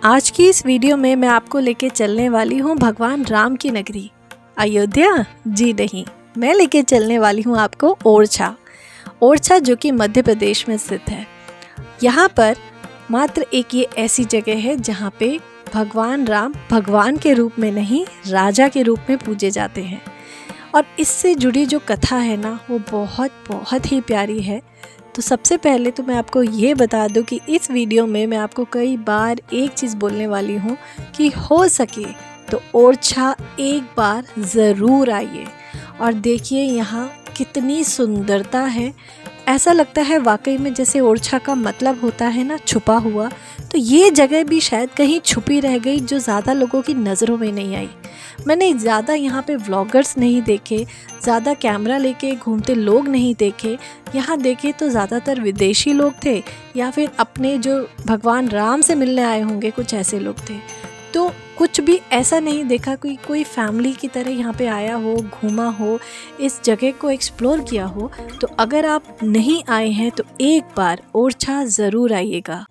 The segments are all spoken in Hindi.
आज की इस वीडियो में मैं आपको लेके चलने वाली हूँ भगवान राम की नगरी अयोध्या। जी नहीं, मैं लेके चलने वाली हूँ आपको ओरछा। ओरछा जो कि मध्य प्रदेश में स्थित है। यहाँ पर मात्र एक ये ऐसी जगह है जहाँ पे भगवान राम भगवान के रूप में नहीं, राजा के रूप में पूजे जाते हैं। और इससे जुड़ी जो कथा है ना, वो बहुत बहुत ही प्यारी है। तो सबसे पहले तो मैं आपको ये बता दूं कि इस वीडियो में मैं आपको कई बार एक चीज़ बोलने वाली हूँ कि हो सके तो ओरछा एक बार ज़रूर आइए और देखिए यहाँ कितनी सुंदरता है। ऐसा लगता है वाकई में जैसे ओरछा का मतलब होता है ना, छुपा हुआ। तो ये जगह भी शायद कहीं छुपी रह गई जो ज़्यादा लोगों की नज़रों में नहीं आई। मैंने ज़्यादा यहाँ पे व्लॉगर्स नहीं देखे, ज़्यादा कैमरा लेके घूमते लोग नहीं देखे। यहाँ देखे तो ज़्यादातर विदेशी लोग थे या फिर अपने जो भगवान राम से मिलने आए होंगे, कुछ ऐसे लोग थे। तो कुछ भी ऐसा नहीं देखा कोई फैमिली की तरह यहाँ पे आया हो, घूमा हो, इस जगह को एक्सप्लोर किया हो। तो अगर आप नहीं आए हैं तो एक बार ओरछा ज़रूर आइएगा।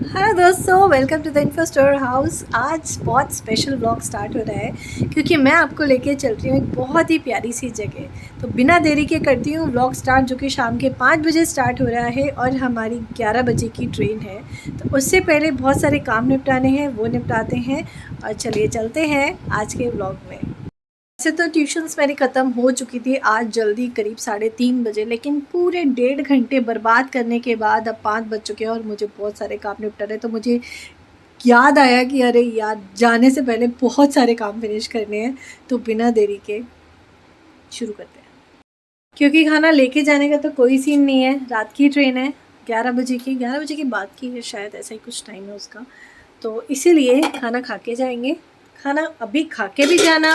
हेलो दोस्तों, welcome to the info store house. आज बहुत स्पेशल व्लॉग स्टार्ट हो रहा है क्योंकि मैं आपको लेके चल रही हूँ एक बहुत ही प्यारी सी जगह। तो बिना देरी के करती हूँ व्लॉग स्टार्ट, जो कि शाम के 5 बजे स्टार्ट हो रहा है और हमारी 11 बजे की ट्रेन है। तो उससे पहले बहुत सारे काम निपटाने हैं, वो निपटाते हैं और चलिए चलते हैं आज के व्लॉग में। वैसे तो ट्यूशन्स मेरी ख़त्म हो चुकी थी आज जल्दी, करीब 3:30 बजे, लेकिन पूरे 1.5 घंटे बर्बाद करने के बाद अब 5 बज चुके हैं और मुझे बहुत सारे काम निपटा रहे। तो मुझे याद आया कि अरे यार, जाने से पहले बहुत सारे काम फिनिश करने हैं। तो बिना देरी के शुरू करते हैं, क्योंकि खाना लेके जाने का तो कोई सीन नहीं है। रात की ट्रेन है, 11 बजे की, 11 बजे के बाद की है शायद, ऐसा ही कुछ टाइम है उसका। तो इसीलिए खाना खा के जाएंगे। खाना अभी खा के भी जाना,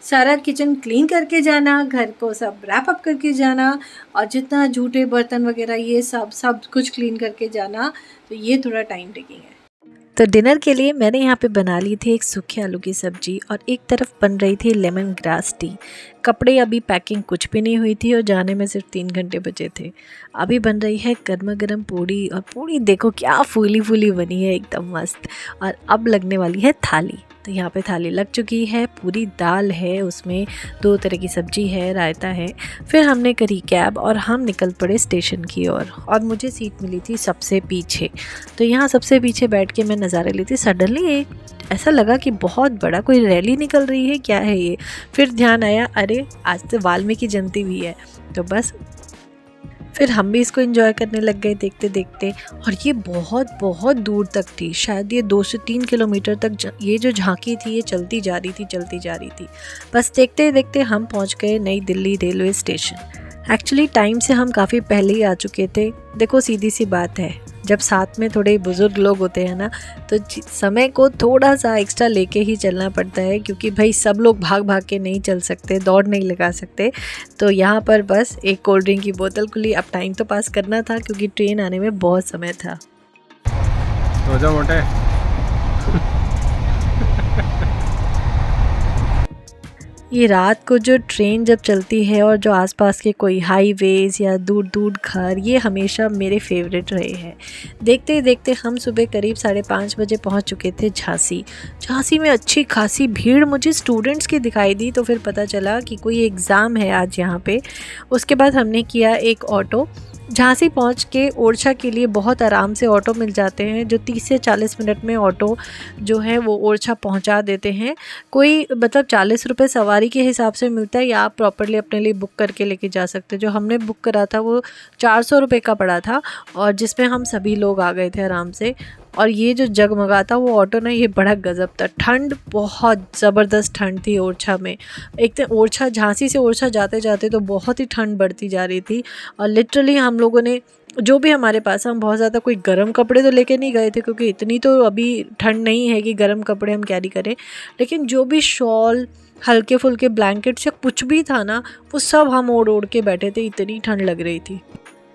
सारा किचन क्लीन करके जाना, घर को सब रैप अप करके जाना और जितना जूठे बर्तन वगैरह ये सब कुछ क्लीन करके जाना। तो ये थोड़ा टाइम टेकिंग है। तो डिनर के लिए मैंने यहाँ पे बना ली थी एक सूखे आलू की सब्जी और एक तरफ बन रही थी लेमन ग्रास टी। कपड़े अभी पैकिंग कुछ भी नहीं हुई थी और जाने में सिर्फ 3 घंटे बचे थे। अभी बन रही है गर्मा गर्म पूड़ी, और पूड़ी देखो क्या फूली फूली बनी है, एकदम मस्त। और अब लगने वाली है थाली। तो यहाँ पे थाली लग चुकी है, पूरी दाल है, उसमें 2 तरह की सब्जी है, रायता है। फिर हमने करी कैब और हम निकल पड़े स्टेशन की ओर और मुझे सीट मिली थी सबसे पीछे। तो यहाँ सबसे पीछे बैठ के मैं नज़ारे ली थी। सडनली एक ऐसा लगा कि बहुत बड़ा कोई रैली निकल रही है, क्या है ये। फिर ध्यान आया, अरे आज तो वाल्मीकि जयंती भी है। तो बस फिर हम भी इसको एंजॉय करने लग गए देखते देखते। और ये बहुत बहुत दूर तक थी, शायद ये 2 से 3 किलोमीटर तक ये जो झांकी थी ये चलती जा रही थी। बस देखते देखते हम पहुंच गए नई Delhi railway station. Actually time से हम काफ़ी पहले ही आ चुके थे। देखो सीधी सी बात है, जब साथ में थोड़े बुज़ुर्ग लोग होते हैं ना, तो समय को थोड़ा सा एक्स्ट्रा लेके ही चलना पड़ता है, क्योंकि भाई सब लोग भाग भाग के नहीं चल सकते, दौड़ नहीं लगा सकते। तो यहाँ पर बस एक कोल्ड ड्रिंक की बोतल खुली, अब टाइम तो पास करना था क्योंकि ट्रेन आने में बहुत समय था। तो जा मोटे। ये रात को जो ट्रेन जब चलती है और जो आसपास के कोई हाईवेज या दूर दूर घर, ये हमेशा मेरे फेवरेट रहे हैं। देखते ही देखते हम सुबह करीब 5:30 बजे पहुंच चुके थे झांसी। झांसी में अच्छी खासी भीड़ मुझे स्टूडेंट्स की दिखाई दी, तो फिर पता चला कि कोई एग्ज़ाम है आज यहाँ पे। उसके बाद हमने किया एक ऑटो। झांसी पहुंच के ओरछा के लिए बहुत आराम से ऑटो मिल जाते हैं, जो 30 से 40 मिनट में ऑटो जो है वो ओरछा पहुंचा देते हैं। कोई मतलब 40 रुपये सवारी के हिसाब से मिलता है, या आप प्रॉपरली अपने लिए बुक करके लेके जा सकते हैं। जो हमने बुक करा था वो 400 रुपये का पड़ा था, और जिसमें हम सभी लोग आ गए थे आराम से। और ये जो जगमगाता वो ऑटो ना, ये बड़ा गजब था। ठंड, बहुत ज़बरदस्त ठंड थी ओरछा में। एक तो ओरछा, झांसी से ओरछा जाते जाते तो बहुत ही ठंड बढ़ती जा रही थी। और लिटरली हम लोगों ने जो भी हमारे पास, हम बहुत ज़्यादा कोई गर्म कपड़े तो लेके नहीं गए थे, क्योंकि इतनी तो अभी ठंड नहीं है कि गर्म कपड़े हम कैरी करें। लेकिन जो भी शॉल, हल्के फुल्के ब्लैंकेट्स या कुछ भी था ना, वो सब हम ओढ़ ओढ़ के बैठे थे, इतनी ठंड लग रही थी।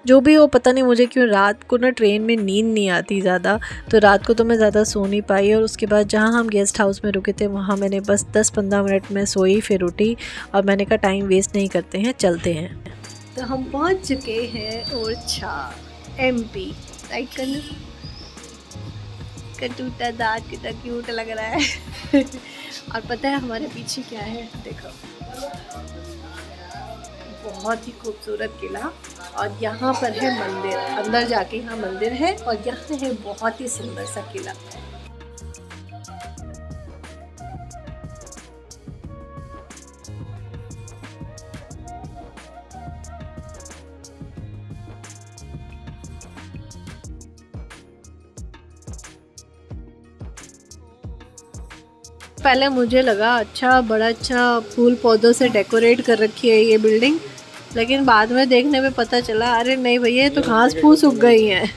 जो भी हो, पता नहीं मुझे क्यों रात को ना ट्रेन में नींद नहीं आती ज़्यादा, तो रात को तो मैं ज़्यादा सो नहीं पाई। और उसके बाद जहाँ हम गेस्ट हाउस में रुके थे वहाँ मैंने बस 10-15 मिनट में सोई, फिर उठी और मैंने कहा टाइम वेस्ट नहीं करते हैं, चलते हैं। तो हम पहुँच चुके हैं ओरछा, MP। राइट करना, कटूटा दांत कितना क्यूट लग रहा है। और पता है हमारे पीछे क्या है, देखो, बहुत ही खूबसूरत किला। और यहाँ पर है मंदिर, अंदर जाके यहाँ मंदिर है, और यहाँ है बहुत ही सुंदर सा किला। पहले मुझे लगा अच्छा, बड़ा अच्छा फूल पौधों से डेकोरेट कर रखी है ये बिल्डिंग, लेकिन बाद में देखने में पता चला अरे नहीं भैया, ये तो घास फूस उग गई हैं।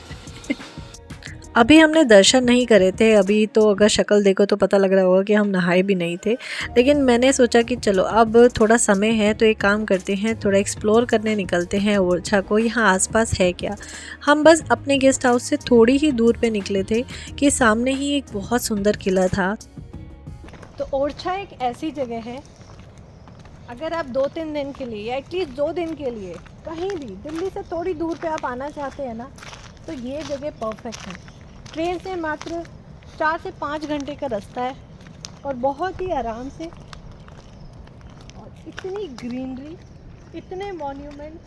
अभी हमने दर्शन नहीं करे थे, अभी तो अगर शक्ल देखो तो पता लग रहा होगा कि हम नहाए भी नहीं थे। लेकिन मैंने सोचा कि चलो अब थोड़ा समय है तो एक काम करते हैं, थोड़ा एक्सप्लोर करने निकलते हैं ओरछा को, यहाँ आसपास है क्या। हम बस अपने गेस्ट हाउस से थोड़ी ही दूर पे निकले थे कि सामने ही एक बहुत सुंदर किला था। तो ओरछा एक ऐसी जगह है, अगर आप 2-3 दिन के लिए या एटलीस्ट 2 दिन के लिए कहीं भी दिल्ली से थोड़ी दूर पे आप आना चाहते हैं ना, तो ये जगह परफेक्ट है। ट्रेन से मात्र 4 से 5 घंटे का रास्ता है और बहुत ही आराम से, और इतनी ग्रीनरी, इतने मॉन्यूमेंट,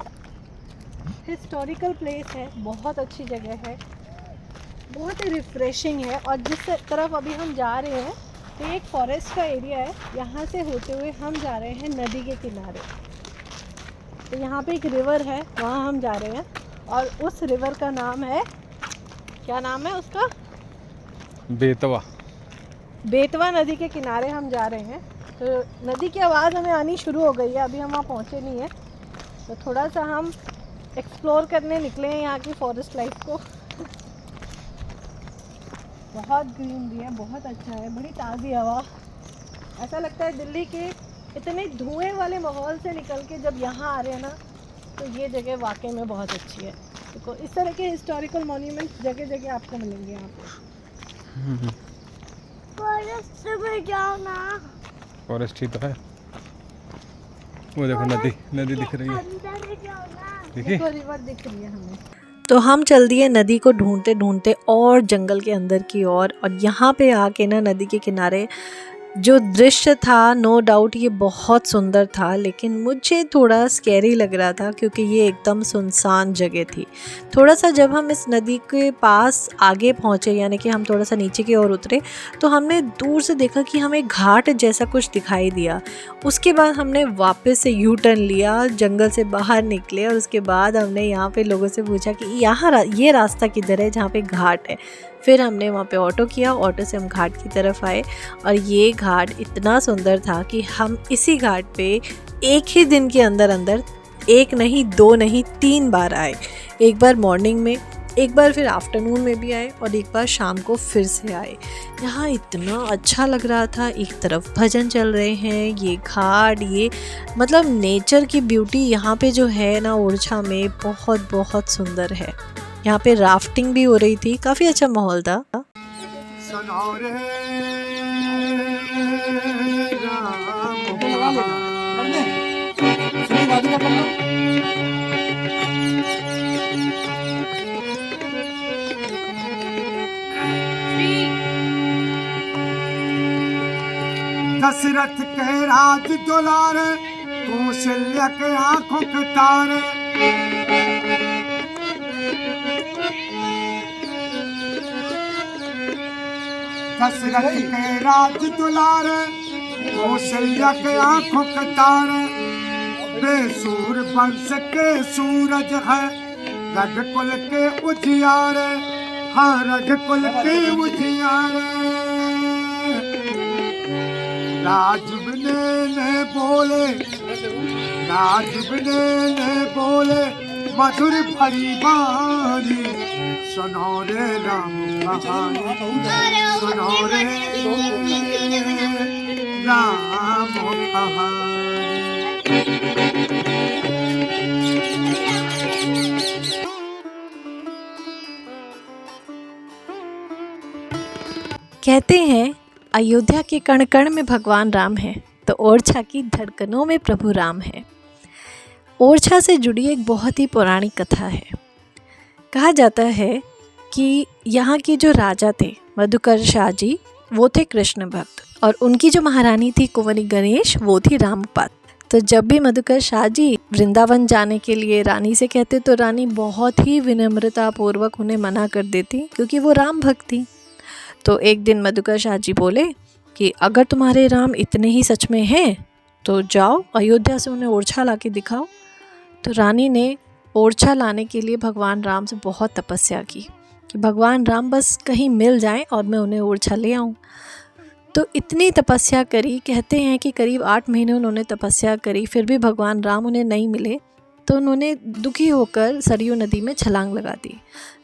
हिस्टोरिकल प्लेस है, बहुत अच्छी जगह है, बहुत ही रिफ्रेशिंग है। और जिस तरफ अभी हम जा रहे हैं तो एक फॉरेस्ट का एरिया है, यहाँ से होते हुए हम जा रहे हैं नदी के किनारे। तो यहाँ पे एक रिवर है, वहाँ हम जा रहे हैं, और उस रिवर का नाम है, क्या नाम है उसका? बेतवा। बेतवा नदी के किनारे हम जा रहे हैं। तो नदी की आवाज़ हमें आनी शुरू हो गई है, अभी हम वहाँ पहुँचे नहीं हैं, तो थोड़ा सा हम एक्सप्लोर करने निकले हैं यहाँ की फॉरेस्ट लाइफ को। बहुत ग्रीनरी है, बहुत अच्छा है, बड़ी ताज़ी हवा। ऐसा लगता है दिल्ली के इतने धुएं वाले माहौल से निकल के जब यहाँ आ रहे हैं ना, तो ये जगह वाकई में बहुत अच्छी है। देखो इस तरह के हिस्टोरिकल मॉन्यूमेंट्स जगह जगह आपको मिलेंगे यहाँ पे। फॉरेस्ट में जाओ ना। फॉरेस्ट ही तो है, वो देखो नदी, नदी दिख रही है, देखिए रिवर दिख रही है हमें। तो हम चल दिए नदी को ढूंढते ढूंढते और जंगल के अंदर की ओर, और यहाँ पे आके ना नदी के किनारे जो दृश्य था, नो डाउट ये बहुत सुंदर था, लेकिन मुझे थोड़ा स्कैरी लग रहा था क्योंकि ये एकदम सुनसान जगह थी। थोड़ा सा जब हम इस नदी के पास आगे पहुँचे, यानी कि हम थोड़ा सा नीचे की ओर उतरे, तो हमने दूर से देखा कि हमें घाट जैसा कुछ दिखाई दिया। उसके बाद हमने वापस से यू टर्न लिया, जंगल से बाहर निकले, और उसके बाद हमने यहाँ पे लोगों से पूछा कि यहाँ ये रास्ता किधर है जहाँ पे घाट है। फिर हमने वहाँ पे ऑटो किया, ऑटो से हम घाट की तरफ आए, और ये घाट इतना सुंदर था कि हम इसी घाट पे एक ही दिन के अंदर अंदर 1 नहीं 2 नहीं 3 बार आए। एक बार मॉर्निंग में, एक बार फिर आफ्टरनून में भी आए, और एक बार शाम को फिर से आए। यहाँ इतना अच्छा लग रहा था, एक तरफ भजन चल रहे हैं, ये घाट, ये मतलब नेचर की ब्यूटी यहाँ पे जो है ना ओरछा में, बहुत बहुत सुंदर है। यहाँ पे राफ्टिंग भी हो रही थी, काफ़ी अच्छा माहौल था। दशरथ के राज दुलारे, कौशल्या के आंखों के तारे, दशरथ के राज दुलारे, कौशल्या के आंखों के तारे, बेसूर वंश के सूरज है, रघुकुल के उजियारे, हाँ रघुकुल के उजियारे राजबने ने बोले राजबने ने बोले मधुर भरी बानी सुनो रे राम कहानी सुनो रे राम कहानी। कहते हैं अयोध्या के कण कण में भगवान राम है तो ओरछा की धड़कनों में प्रभु राम है। ओरछा से जुड़ी एक बहुत ही पौराणिक कथा है। कहा जाता है कि यहाँ के जो राजा थे मधुकर शाह जी, वो थे कृष्ण भक्त, और उनकी जो महारानी थी कुंवरी गणेश, वो थी रामपात। तो जब भी मधुकर शाह जी वृंदावन जाने के लिए रानी से कहते तो रानी बहुत ही विनम्रता पूर्वक उन्हें मना कर देती, क्योंकि वो राम भक्त थी। तो एक दिन मधुकर शाह जी बोले कि अगर तुम्हारे राम इतने ही सच में हैं तो जाओ अयोध्या से उन्हें ओरछा ला के दिखाओ। तो रानी ने ओरछा लाने के लिए भगवान राम से बहुत तपस्या की कि भगवान राम बस कहीं मिल जाएं और मैं उन्हें ओरछा ले आऊं। तो इतनी तपस्या करी, कहते हैं कि करीब 8 महीने उन्होंने तपस्या करी, फिर भी भगवान राम उन्हें नहीं मिले। तो उन्होंने दुखी होकर सरयू नदी में छलांग लगा दी।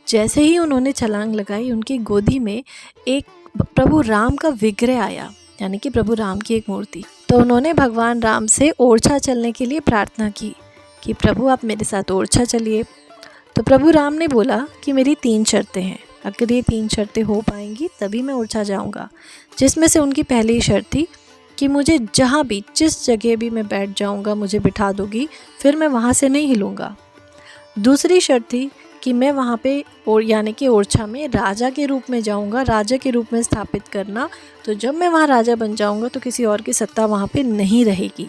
जैसे ही उन्होंने छलांग लगाई, उनकी गोदी में एक प्रभु राम का विग्रह आया, यानी कि प्रभु राम की एक मूर्ति। तो उन्होंने भगवान राम से ओरछा चलने के लिए प्रार्थना की कि प्रभु आप मेरे साथ ओरछा चलिए। तो प्रभु राम ने बोला कि मेरी 3 शर्तें हैं, अगर ये 3 शर्तें हो पाएंगी तभी मैं ओरछा जाऊंगा। जिसमें से उनकी पहली शर्त थी कि मुझे जहाँ भी, जिस जगह भी मैं बैठ जाऊंगा मुझे बिठा दोगी, फिर मैं वहाँ से नहीं हिलूँगा। दूसरी शर्त थी कि मैं वहाँ पे यानी कि ओरछा में राजा के रूप में जाऊँगा, राजा के रूप में स्थापित करना। तो जब मैं वहाँ राजा बन जाऊँगा तो किसी और की सत्ता वहाँ पे नहीं रहेगी।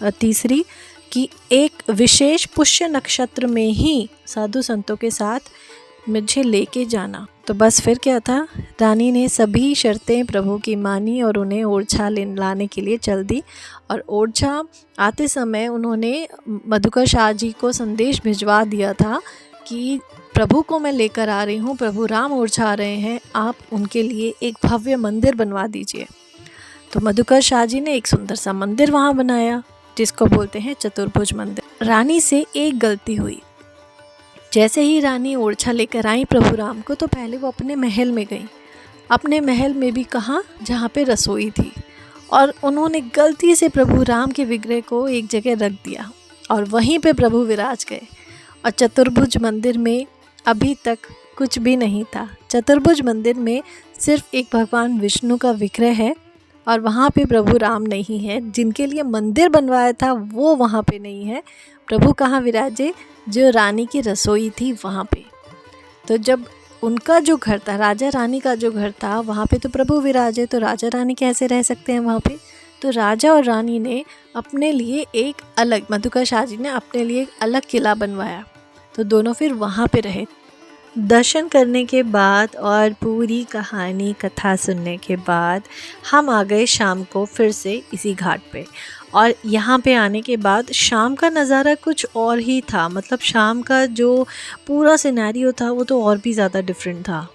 और तीसरी कि एक विशेष पुष्य नक्षत्र में ही साधु संतों के साथ मुझे लेके जाना। तो बस फिर क्या था, रानी ने सभी शर्तें प्रभु की मानी और उन्हें ओरछा लाने के लिए चल दी। और ओरछा आते समय उन्होंने मधुकर शाह जी को संदेश भिजवा दिया था कि प्रभु को मैं लेकर आ रही हूँ, प्रभु राम ओरछा आ रहे हैं, आप उनके लिए एक भव्य मंदिर बनवा दीजिए। तो मधुकर शाह जी ने एक सुंदर सा मंदिर वहाँ बनाया, जिसको बोलते हैं चतुर्भुज मंदिर। रानी से एक गलती हुई। जैसे ही रानी ओरछा लेकर आई प्रभु राम को, तो पहले वो अपने महल में गई। अपने महल में भी कहाँ, जहाँ पे रसोई थी, और उन्होंने गलती से प्रभु राम के विग्रह को एक जगह रख दिया और वहीं पे प्रभु विराज गए। और चतुर्भुज मंदिर में अभी तक कुछ भी नहीं था। चतुर्भुज मंदिर में सिर्फ एक भगवान विष्णु का विग्रह है और वहाँ पे प्रभु राम नहीं है। जिनके लिए मंदिर बनवाया था वो वहाँ पे नहीं है। प्रभु कहाँ विराजे, जो रानी की रसोई थी वहाँ पे। तो जब उनका जो घर था, राजा रानी का जो घर था, वहाँ पे तो प्रभु विराजे, तो राजा रानी कैसे रह सकते हैं वहाँ पे। तो राजा और रानी ने अपने लिए एक अलग, मधुकर शाह जी ने अपने लिए एक अलग किला बनवाया। तो दोनों फिर वहाँ पे रहे। दर्शन करने के बाद और पूरी कहानी कथा सुनने के बाद हम आ गए शाम को फिर से इसी घाट पे। और यहाँ पे आने के बाद शाम का नज़ारा कुछ और ही था। मतलब शाम का जो पूरा सिनेरियो था वो तो और भी ज़्यादा डिफरेंट था।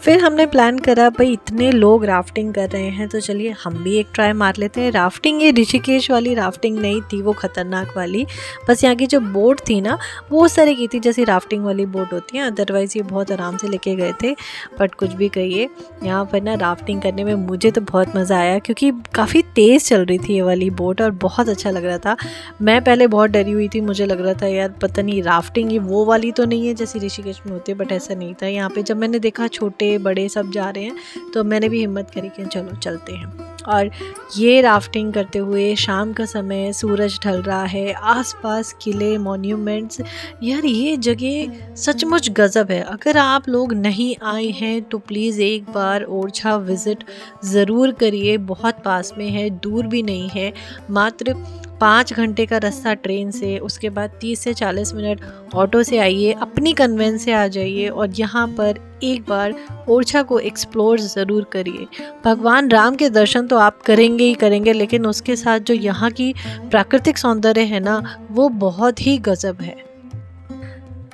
फिर हमने प्लान करा, भाई इतने लोग राफ्टिंग कर रहे हैं तो चलिए हम भी एक ट्राई मार लेते हैं। राफ्टिंग ये ऋषिकेश वाली राफ्टिंग नहीं थी, वो ख़तरनाक वाली। बस यहाँ की जो बोट थी ना वो उस तरह की थी जैसे राफ्टिंग वाली बोट होती है। अदरवाइज़ ये बहुत आराम से लेके गए थे। बट कुछ भी कहिए, यहाँ पर ना राफ्टिंग करने में मुझे तो बहुत मज़ा आया, क्योंकि काफ़ी तेज़ चल रही थी ये वाली बोट और बहुत अच्छा लग रहा था। मैं पहले बहुत डरी हुई थी, मुझे लग रहा था यार पता नहीं राफ्टिंग ये वो वाली तो नहीं है जैसे ऋषिकेश में होती है, बट ऐसा नहीं था। यहाँ पर जब मैंने देखा छोटे बड़े सब जा रहे हैं तो मैंने भी हिम्मत करी कि चलो चलते हैं। और ये राफ्टिंग करते हुए शाम का समय, सूरज ढल रहा है, आसपास किले, मॉन्यूमेंट्स, यार ये जगह सचमुच गज़ब है। अगर आप लोग नहीं आए हैं तो प्लीज़ एक बार ओरछा विज़िट ज़रूर करिए। बहुत पास में है, दूर भी नहीं है, मात्र 5 घंटे का रास्ता ट्रेन से, उसके बाद 30 से 40 मिनट ऑटो से आइए, अपनी कन्वेंस से आ जाइए और यहाँ पर एक बार ओरछा को एक्सप्लोर ज़रूर करिए। भगवान राम के दर्शन तो आप करेंगे ही करेंगे, लेकिन उसके साथ जो यहाँ की प्राकृतिक सौंदर्य है ना, वो बहुत ही गज़ब है।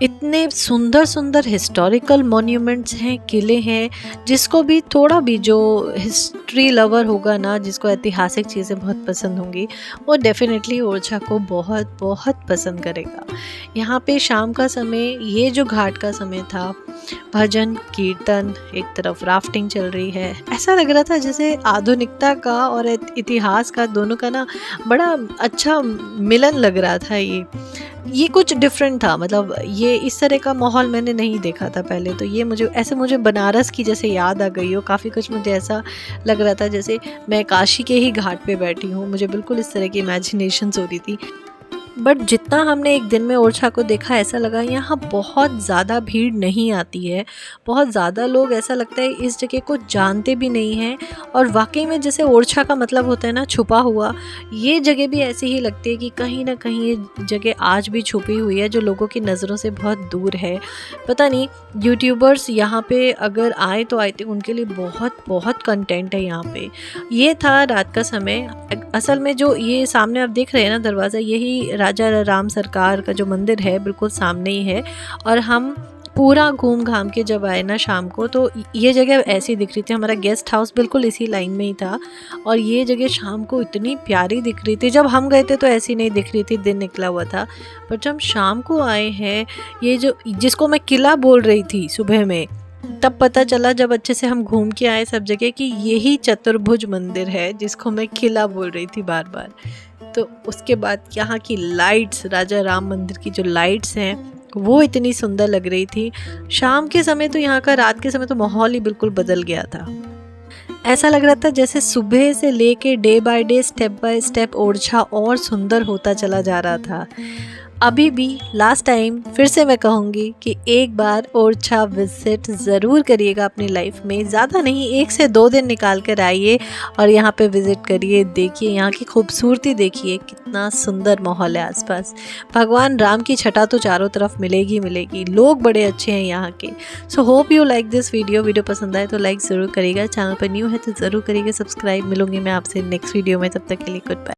इतने सुंदर सुंदर हिस्टोरिकल मॉन्यूमेंट्स हैं, किले हैं, जिसको भी थोड़ा भी जो हिस्ट्री लवर होगा ना, जिसको ऐतिहासिक चीज़ें बहुत पसंद होंगी, वो डेफिनेटली ओरछा को बहुत बहुत पसंद करेगा। यहाँ पे शाम का समय, ये जो घाट का समय था, भजन कीर्तन, एक तरफ राफ्टिंग चल रही है, ऐसा लग रहा था जैसे आधुनिकता का और इतिहास का दोनों का ना बड़ा अच्छा मिलन लग रहा था। ये कुछ डिफरेंट था, मतलब ये इस तरह का माहौल मैंने नहीं देखा था पहले। तो ये मुझे बनारस की जैसे याद आ गई हो, काफ़ी कुछ मुझे ऐसा लग रहा था जैसे मैं काशी के ही घाट पे बैठी हूँ। मुझे बिल्कुल इस तरह की इमेजिनेशंस हो रही थी। बट जितना हमने एक दिन में ओरछा को देखा, ऐसा लगा यहाँ बहुत ज़्यादा भीड़ नहीं आती है। बहुत ज़्यादा लोग, ऐसा लगता है, इस जगह को जानते भी नहीं हैं। और वाकई में जैसे ओरछा का मतलब होता है ना छुपा हुआ, ये जगह भी ऐसी ही लगती है कि कहीं ना कहीं ये जगह आज भी छुपी हुई है, जो लोगों की नज़रों से बहुत दूर है। पता नहीं यूट्यूबर्स यहाँ पे अगर आए तो आई थिंक उनके लिए बहुत बहुत कंटेंट है यहाँ पे। ये था रात का समय। असल में जो ये सामने आप देख रहे हैं ना दरवाज़ा, यही राजा राम सरकार का जो मंदिर है, बिल्कुल सामने ही है। और हम पूरा घूम घाम के जब आए ना शाम को, तो ये जगह ऐसी दिख रही थी। हमारा गेस्ट हाउस बिल्कुल इसी लाइन में ही था और ये जगह शाम को इतनी प्यारी दिख रही थी। जब हम गए थे तो ऐसी नहीं दिख रही थी, दिन निकला हुआ था। पर जब शाम को आए हैं, ये जो जिसको मैं किला बोल रही थी सुबह में, तब पता चला जब अच्छे से हम घूम के आए सब जगह कि यही चतुर्भुज मंदिर है जिसको मैं किला बोल रही थी बार बार। तो उसके बाद यहाँ की लाइट्स, राजा राम मंदिर की जो लाइट्स हैं, वो इतनी सुंदर लग रही थी शाम के समय। तो यहाँ का रात के समय तो माहौल ही बिल्कुल बदल गया था। ऐसा लग रहा था जैसे सुबह से लेके day by day, step by step Orchha और सुंदर होता चला जा रहा था। अभी भी लास्ट टाइम फिर से मैं कहूँगी कि एक बार ओरछा विजिट ज़रूर करिएगा अपनी लाइफ में। ज़्यादा नहीं, 1 से 2 दिन निकाल कर आइए और यहाँ पे विज़िट करिए, देखिए यहाँ की खूबसूरती, देखिए कितना सुंदर माहौल है आसपास। भगवान राम की छटा तो चारों तरफ मिलेगी मिलेगी। लोग बड़े अच्छे हैं यहाँ के। So hope you like this video पसंद आए तो लाइक ज़रूर करिएगा। चैनल पर न्यू है तो ज़रूर करिएगा सब्सक्राइब। मिलूंगी मैं आपसे नेक्स्ट वीडियो में, तब तक के लिए गुड बाय।